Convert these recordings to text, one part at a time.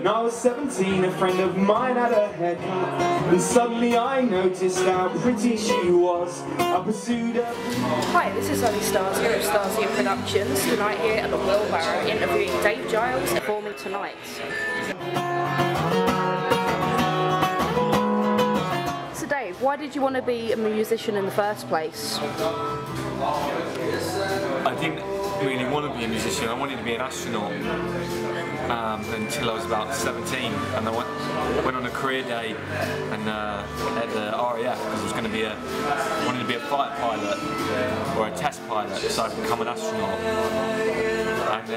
I was 17, a friend of mine had a haircut, and suddenly I noticed how pretty she was. I pursued her. Hi, this is Zoe Starcia of Starzia Productions, tonight here at the Wheelbarrow interviewing Dave Giles performing tonight. So Dave, why did you want to be a musician in the first place? I didn't really want to be a musician. I wanted to be an astronaut until I was about 17, and I went on a career day and at the RAF because I was going to be wanted to be a fighter pilot or a test pilot, so I could become an astronaut. And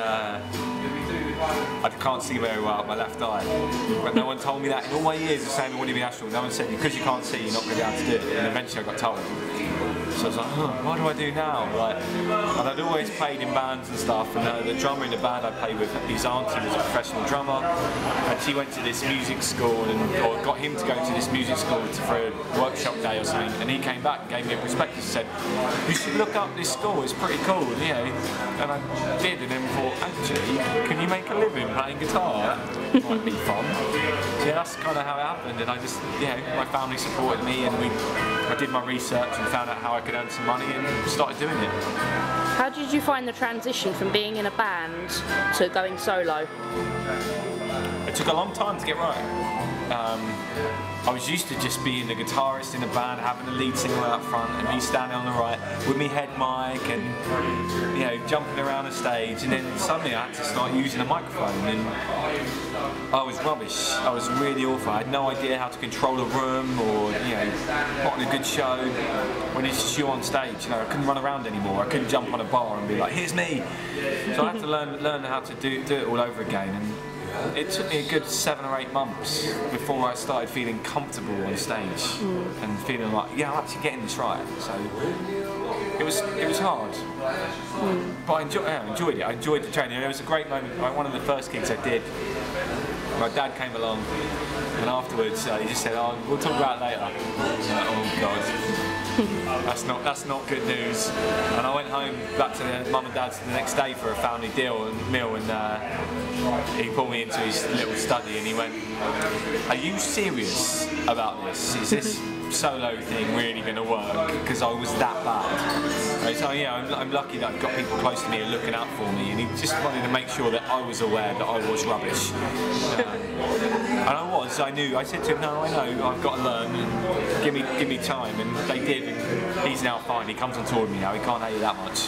I can't see very well, my left eye. But no one told me that in all my years of saying I want to be an astronaut. No one said because you can't see, you're not going to be able to do it. And eventually I got told. So I was like, what do I do now? And I'd always played in bands and stuff, and the drummer in the band I played with, his auntie was a professional drummer, and she went to this music school, or got him to go to this music school for a workshop day or something, and he came back and gave me a prospectus and said, you should look up this school, it's pretty cool, you know. And I did, and then thought, actually, can you make a living playing guitar? That might be fun. So yeah, that's kind of how it happened, and I just, you know, my family supported me, and I did my research and found out how I could earn some money and started doing it. How did you find the transition from being in a band to going solo? It took a long time to get right. I was used to just being the guitarist in a band, having the lead singer out front, and me standing on the right with me head mic and, you know, jumping around the stage. And then suddenly I had to start using a microphone, and I was rubbish. I was really awful. I had no idea how to control a room or, you know, put on a good show. When it's just you on stage, you know, I couldn't run around anymore. I couldn't jump on a bar and be like, here's me. So I had to learn how to do it all over again. And it took me a good 7 or 8 months before I started feeling comfortable on stage and feeling like, yeah, I'm actually getting this right. So it was hard, but I enjoyed it. I enjoyed the training. It was a great moment. Like one of the first gigs I did, my dad came along, and afterwards he just said, "Oh, we'll talk about it later." I was like, oh God. That's not good news. And I went home back to the mum and dad's the next day for a family meal, and he pulled me into his little study and he went, "Are you serious about this? Is this solo thing really going to work?" Because I was that bad. So yeah, I'm lucky that I've got people close to me and looking out for me, and he just wanted to make sure that I was aware that I was rubbish. And I was. I knew. I said to him, "No, I know. I've got to learn. And give me time." And they did. And he's now fine. He comes on tour with me now. He can't hate you that much.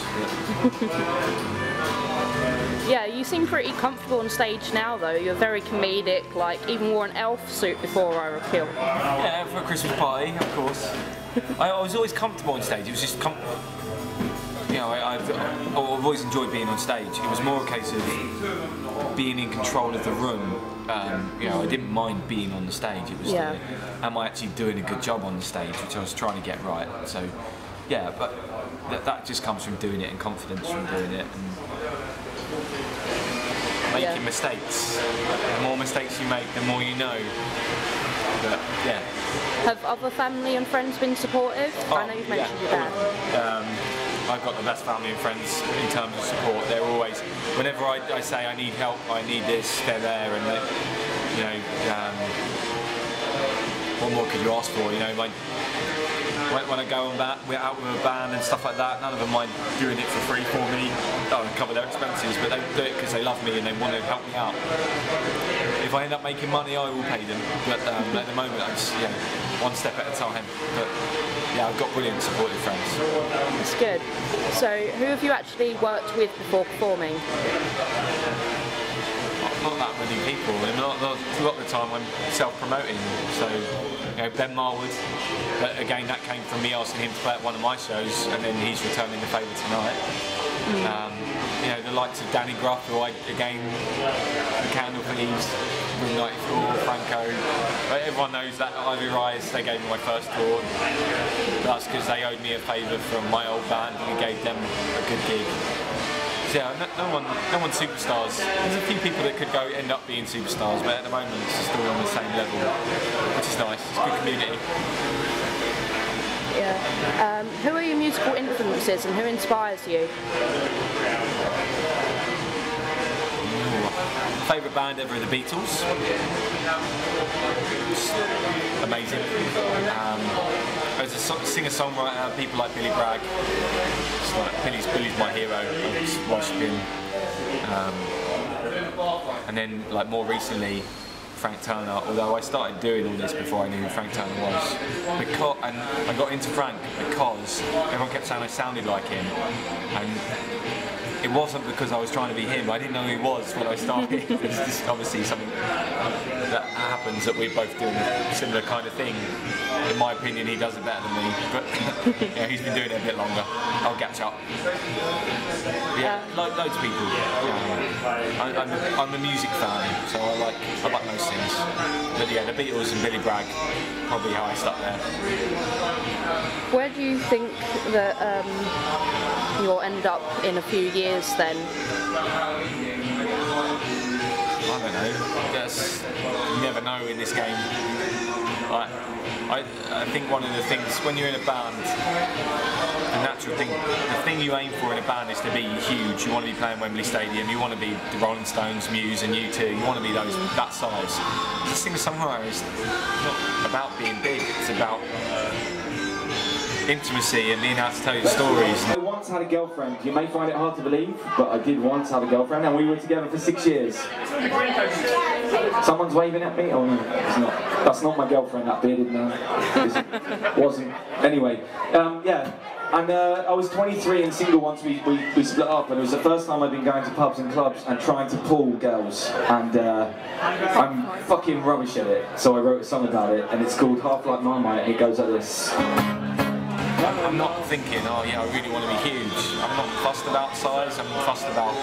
Yeah, you seem pretty comfortable on stage now though. You're very comedic, like even wore an elf suit before I Kill. Yeah, for a Christmas party, of course. I was always comfortable on stage. It was just you know, I've always enjoyed being on stage. It was more a case of being in control of the room. You know, I didn't mind being on the stage. It was am I actually doing a good job on the stage, which I was trying to get right. So yeah, but that just comes from doing it and confidence from doing it. And making mistakes. The more mistakes you make, the more you know. But yeah. Have other family and friends been supportive? I know you've mentioned your dad. I've got the best family and friends in terms of support. They're always, whenever I say I need help, I need this, they're there, and they, you know, what more could you ask for? You know, when I go on we're out with a band and stuff like that, none of them mind doing it for free for me. I cover their expenses, but they do it because they love me and they want to help me out. If I end up making money, I will pay them. But at the moment, I just, you know, one step at a time. But yeah, I've got brilliant supportive friends. That's good. So, who have you actually worked with before performing? Not that many people, and a lot of the time I'm self-promoting. So, you know, Ben Marwood, but again that came from me asking him to play at one of my shows, and then he's returning the favour tonight. You know, the likes of Danny Gruff, who again, the Candle Thieves, Room 94, Franco. But everyone knows that Ivy Rise, they gave me my first tour. That's because they owed me a favour from my old band, and we gave them a good gig. Yeah, no one's superstars. There's a few people that could end up being superstars, but at the moment it's still on the same level, which is nice. It's a good community. Yeah. Who are your musical influences and who inspires you? Favourite band ever are the Beatles. Amazing. As a singer-songwriter, people like Billy Bragg. It's like Billy's my hero. I just worship him. And then, like more recently, Frank Turner. Although I started doing all this before I knew who Frank Turner was, and I got into Frank because everyone kept saying I sounded like him, and it wasn't because I was trying to be him. I didn't know who he was when I started. It's just obviously something that happens that we're both doing a similar kind of thing. In my opinion, he does it better than me, but yeah, he's been doing it a bit longer. I'll catch up. Yeah, loads of people. I'm a music fan, so I like most things. But yeah, the Beatles and Billy Bragg, probably how I stuck there. Where do you think that you'll end up in a few years then? I don't know. You never know in this game. I think one of the things when you're in a band, the natural thing, the thing you aim for in a band is to be huge. You want to be playing Wembley Stadium. You want to be the Rolling Stones, Muse, and U2. You want to be that size. The singer-songwriter is not about being big. It's about intimacy and being able to tell your stories. I once had a girlfriend. You may find it hard to believe, but I did once have a girlfriend, and we were together for 6 years. Someone's waving at me? Oh no, it's not. That's not my girlfriend, that bearded man. It wasn't. Anyway, yeah. And I was 23 and single once we split up, and it was the first time I'd been going to pubs and clubs and trying to pull girls, and I'm fucking rubbish at it. So I wrote a song about it, and it's called Half Like Marmite, and it goes like this. I'm not thinking, oh yeah, I really want to be huge. I'm not fussed about size, I'm fussed about,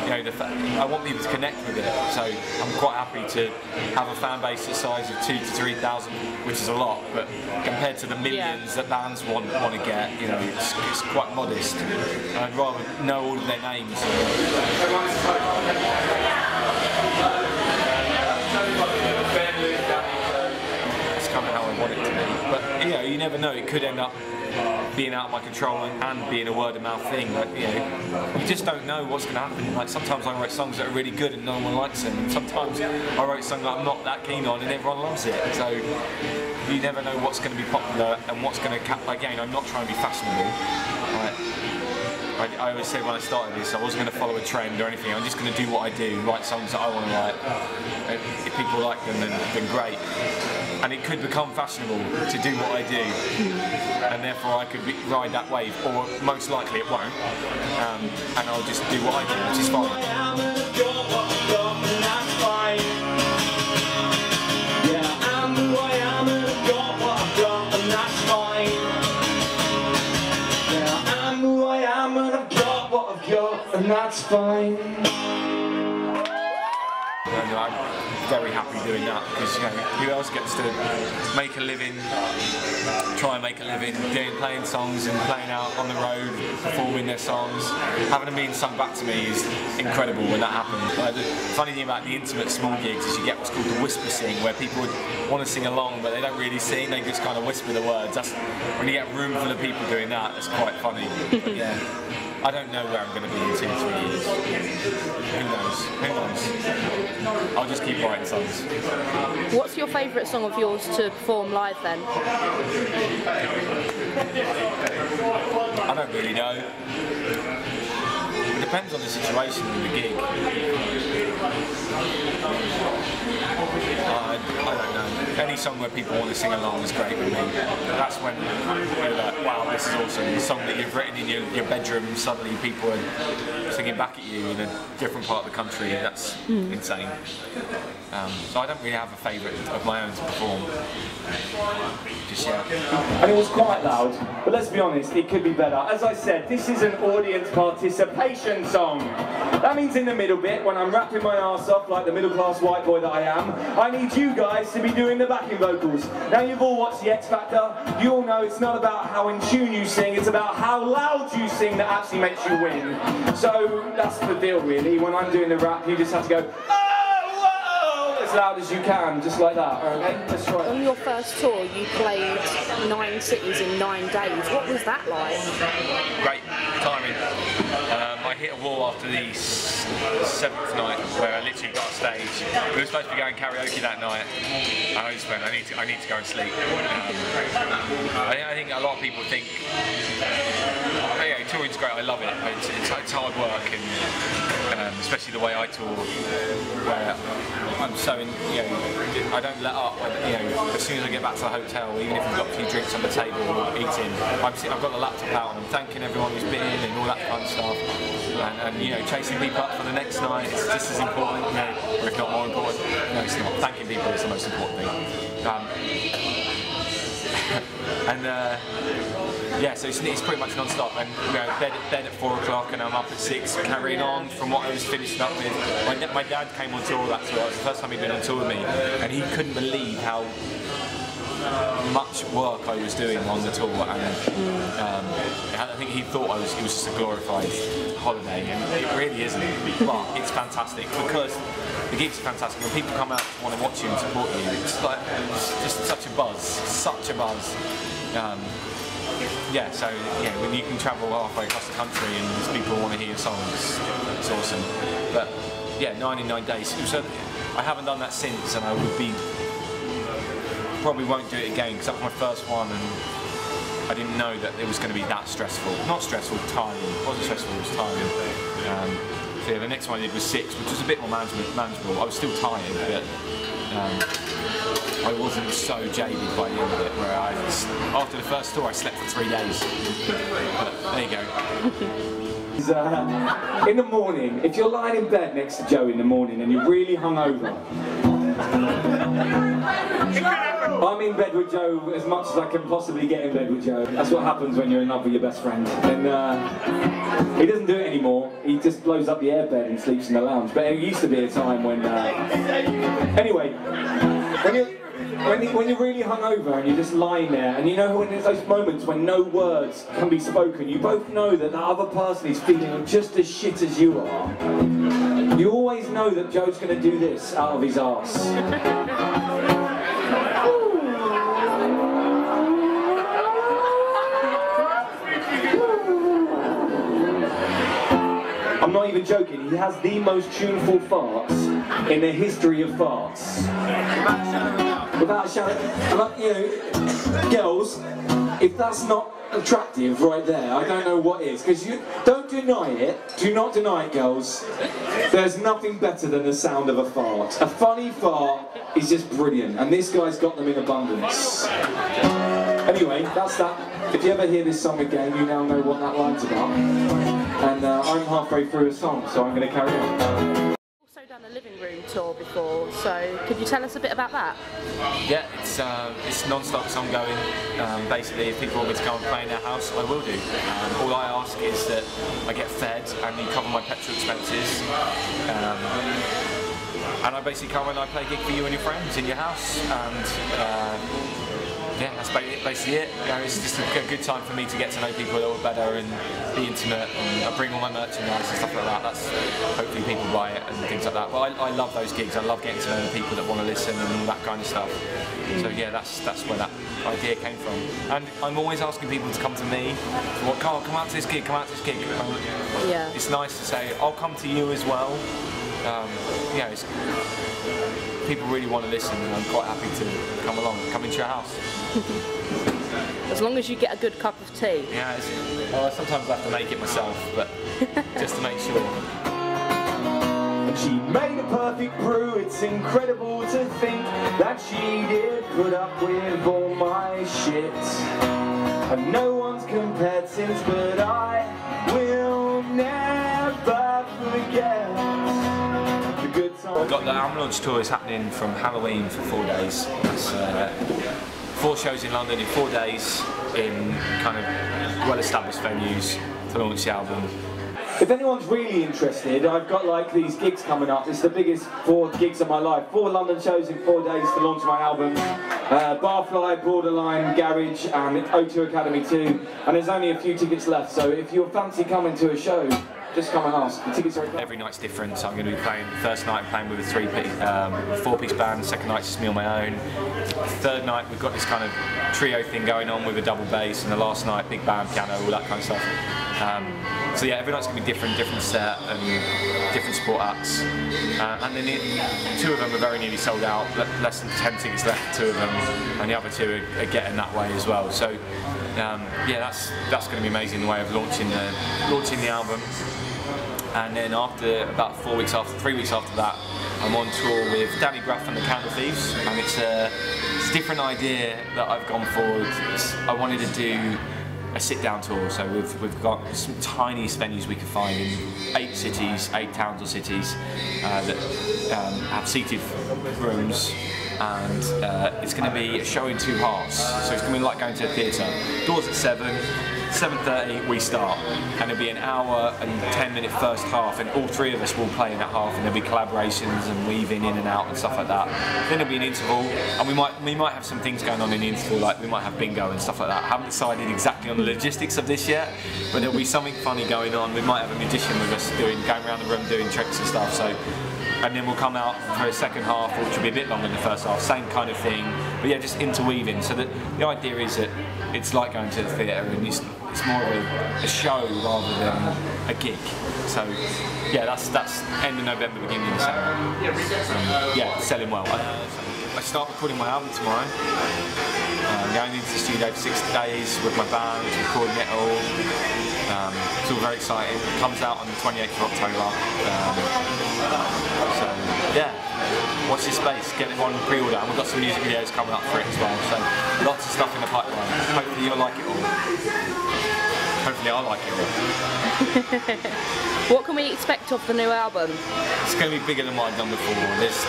you know, I want people to connect with it. So I'm quite happy to have a fan base the size of 2,000 to 3,000, which is a lot, but compared to the millions that bands want to get, you know, it's quite modest. And I'd rather know all of their names. That's kind of how I want it to be. But you know, you never know, it could end up being out of my control and being a word of mouth thing. Like, you know, you just don't know what's going to happen. Like sometimes I write songs that are really good and no one likes them, and sometimes I write something that I'm not that keen on and everyone loves it. So you never know what's going to be popular and what's going to again, I'm not trying to be fashionable. I always said when I started this, I wasn't going to follow a trend or anything. I'm just going to do what I do, write songs that I want to write. If people like them, then great. And it could become fashionable to do what I do, and therefore I could ride that wave, or most likely it won't, and I'll just do what I do, which is fine. And that's fine. And I'm very happy doing that, because you know, who else gets to make a living, try and make a living playing songs and playing out on the road, performing their songs. Having them being sung back to me is incredible when that happens. The funny thing about the intimate small gigs is you get what's called the whisper sing, where people would want to sing along but they don't really sing, they just kind of whisper the words. That's when you get a room full of people doing that, it's quite funny. But yeah. I don't know where I'm going to be in 2 or 3 years. Who knows? Who knows? I'll just keep writing songs. What's your favourite song of yours to perform live then? I don't really know. It depends on the situation and the gig. I don't know. Any song where people want to sing along is great with me. That's when you're like, wow, this is awesome. The song that you've written in your bedroom, suddenly people are singing back at you in a different part of the country. That's insane. So I don't really have a favourite of my own to perform. Just yet. And it was quite loud, but let's be honest, it could be better. As I said, this is an audience participation song. That means in the middle bit, when I'm rapping my arse off like the middle class white boy that I am, I need you guys to be doing the backing vocals. Now you've all watched the X Factor, you all know it's not about how in tune you sing, it's about how loud you sing that actually makes you win. So that's the deal really. When I'm doing the rap, you just have to go, as loud as you can, just like that, okay? Let's try it. On your first tour, you played 9 cities in 9 days. What was that like? Great, tiring. My hit a wall after the 7th night where I literally got off stage. We were supposed to be going karaoke that night, and I just went, I need to go and sleep. I think a lot of people think, yeah, touring's great, I love it. It's hard work, and especially the way I tour, where I'm so in, you know, I don't let up. As soon as I get back to the hotel, even if I've got a few drinks on the table or eating, I've got the laptop out and I'm thanking everyone who's been and all that fun stuff. And you know, chasing people up for the next night is just as important, you know, or if not more important. No, it's not. Thanking people is the most important thing. Yeah, so it's pretty much non-stop, and you know, bed at 4 o'clock, and I'm up at 6, carrying on from what I was finishing up with. My dad came on tour that tour. It was the first time he'd been on tour with me, and he couldn't believe how much work I was doing on the tour, and I think he thought it was just a glorified holiday, and it really isn't. But it's fantastic because the gigs are fantastic. When people come out to want to watch you and support you, it's just such a buzz. Yeah, so yeah, when you can travel halfway across the country and people want to hear your songs, it's awesome. But yeah, 9 in 9 days. I haven't done that since, and I probably won't do it again because that was my first one, and I didn't know that it was going to be that stressful. Not stressful, tiring. It wasn't stressful, it was tiring. So yeah, the next one I did was 6, which was a bit more manageable. I was still tired, but I wasn't so jaded by the end of it, where after the first tour I slept for 3 days. But there you go. In the morning, if you're lying in bed next to Joe in the morning and you're really hungover, I'm in bed with Joe as much as I can possibly get in bed with Joe. That's what happens when you're in love with your best friend. And he doesn't do it anymore. He just blows up the airbed and sleeps in the lounge. But it used to be a time when... Anyway, when you're really hungover and you're just lying there, and you know when there's those moments when no words can be spoken, you both know that the other person is feeling just as shit as you are. You always know that Joe's going to do this out of his arse. I'm not even joking, he has the most tuneful farts in the history of farts. Without a shadow, you know, girls, if that's not attractive right there, I don't know what is. Because you don't deny it, do not deny it, girls. There's nothing better than the sound of a fart. A funny fart is just brilliant, and this guy's got them in abundance. Anyway, that's that. If you ever hear this song again, you now know what that line's about. And I'm halfway through a song, so I'm going to carry on. Also done a living room tour before, so could you tell us a bit about that? Yeah, it's non-stop, it's ongoing. Basically, if people want me to come and play in their house, I will do. All I ask is that I get fed and you cover my petrol expenses. And I basically come and I play a gig for you and your friends in your house. And yeah, that's basically it. You know, it's just a good time for me to get to know people a little better and be intimate, and I bring all my merchandise and stuff like that. That's hopefully people buy it and things like that. But I love those gigs. I love getting to know the people that want to listen and all that kind of stuff. So yeah, that's where that idea came from. And I'm always asking people to come to me. Well, come out to this gig. Come out to this gig. Yeah. It's nice to say I'll come to you as well. Yeah, people really want to listen, and I'm quite happy to come into your house. As long as you get a good cup of tea. Yeah, sometimes I have to make it myself, but just to make sure. She made a perfect brew, it's incredible to think that she did put up with all my shit. And no one's compared since, but I will never forget the good times. I've got the album launch tour is happening from Halloween for 4 days. That's 4 shows in London in 4 days in kind of well-established venues to launch the album. If anyone's really interested, I've got like these gigs coming up. It's the biggest 4 gigs of my life. 4 London shows in 4 days to launch my album. Barfly, Borderline, Garage and O2 Academy 2. And there's only a few tickets left, so if you fancy coming to a show, just come and ask. The tickets are every night's different, so I'm going to be playing. First night I'm playing with a four-piece band. Second night's just me on my own. Third night we've got this kind of trio thing going on with a double bass, and the last night big band, piano, all that kind of stuff. So yeah, every night's going to be different set and different support acts. And then 2 of them are very nearly sold out, less than 10 tickets left, 2 of them, and the other 2 are getting that way as well. So yeah, that's going to be amazing, the way of launching the album. And then after about 3 weeks after that, I'm on tour with Danny Gruff and the Candle Thieves, and it's a different idea that I've gone for. I wanted to do a sit-down tour, so we've got some tiniest venues we can find in 8 cities, 8 towns or cities that have seated rooms, and it's going to be a show in 2 halves. So it's going to be like going to a theatre. Doors at 7:30 we start, and it'll be an hour and 10-minute first half, and all 3 of us will play in that half, and there'll be collaborations and weaving in and out and stuff like that. Then there'll be an interval, and we might have some things going on in the interval, like we might have bingo and stuff like that. I haven't decided exactly on the logistics of this yet, but there'll be something funny going on. We might have a magician with us going around the room doing tricks and stuff. So. And then we'll come out for a second half, which will be a bit longer than the first half, same kind of thing, but yeah, just interweaving. So that the idea is that it's like going to the theatre, and it's more of a show rather than a gig. So yeah, that's end of November, beginning of December. Yeah, selling well. I start recording my album tomorrow. I'm going into the studio for 6 days with my band, recording it all. It's all very exciting. It comes out on the 28th of October. So yeah, watch this space, get it on pre-order, and we've got some music videos coming up for it as well. So lots of stuff in the pipeline. Hopefully you'll like it all. Hopefully I'll like it all. What can we expect of the new album? It's going to be bigger than what I've done before. There's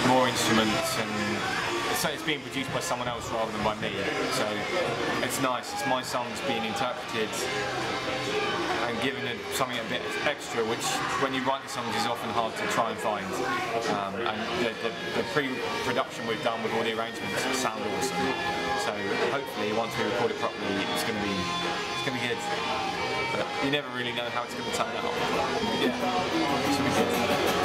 more instruments, and it's being produced by someone else rather than by me. So it's nice. It's my songs being interpreted and given it something a bit extra, which when you write the songs is often hard to try and find. And the pre-production we've done with all the arrangements sound awesome. So hopefully once we record it properly, it's going to be good. But you never really know how it's going to turn out. Yeah, it should be good.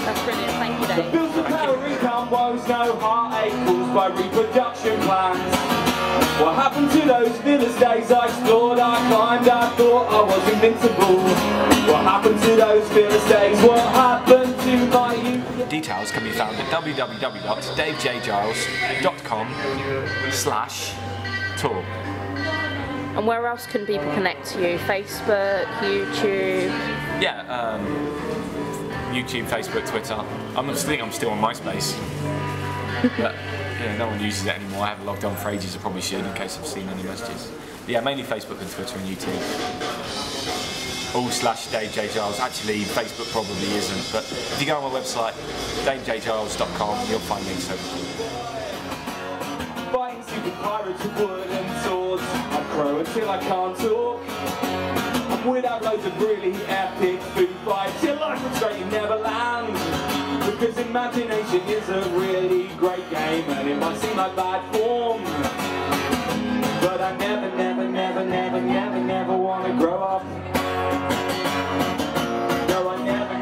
That's brilliant. Thank you, Dave. Bills of power, income woes, no heartache caused by reproduction plans. What happened to those village days I explored, I climbed, I thought I was invincible. What happened to those village days? What happened to my youth? Details can be found at www.davejgiles.com/tour. And where else can people connect to you? Facebook, YouTube? Yeah, YouTube, Facebook, Twitter. I think I'm still on MySpace. But yeah, no one uses it anymore. I haven't logged on for ages, I probably should in case I've seen any messages. But yeah, mainly Facebook and Twitter and YouTube. All / Dave J. Giles. Actually, Facebook probably isn't, but if you go on my website, davejgiles.com, you'll find links over there. Fighting stupid pirates with wood and swords. I crow until I can't talk. I'm without loads of really epic food fights. Your life would straight in Neverland. Because imagination is a really great game, and it might seem like bad form. But I never want to grow up. No, I never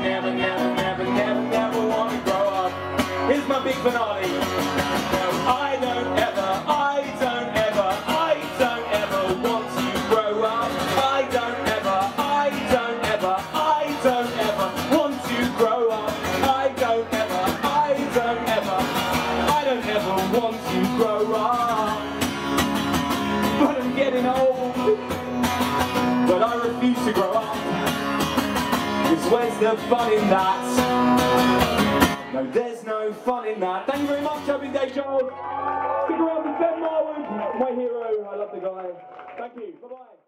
want to grow up. Here's my big finale. No, I don't ever want to grow up. I don't ever want to grow up. I don't ever want to grow up. But I'm getting old. But I refuse to grow up. 'Cause where's the fun in that? No, there's no fun in that. Thank you very much, I've been Dave Giles. Stick around with Ben Marwood, my hero. I love the guy. Thank you. Bye-bye.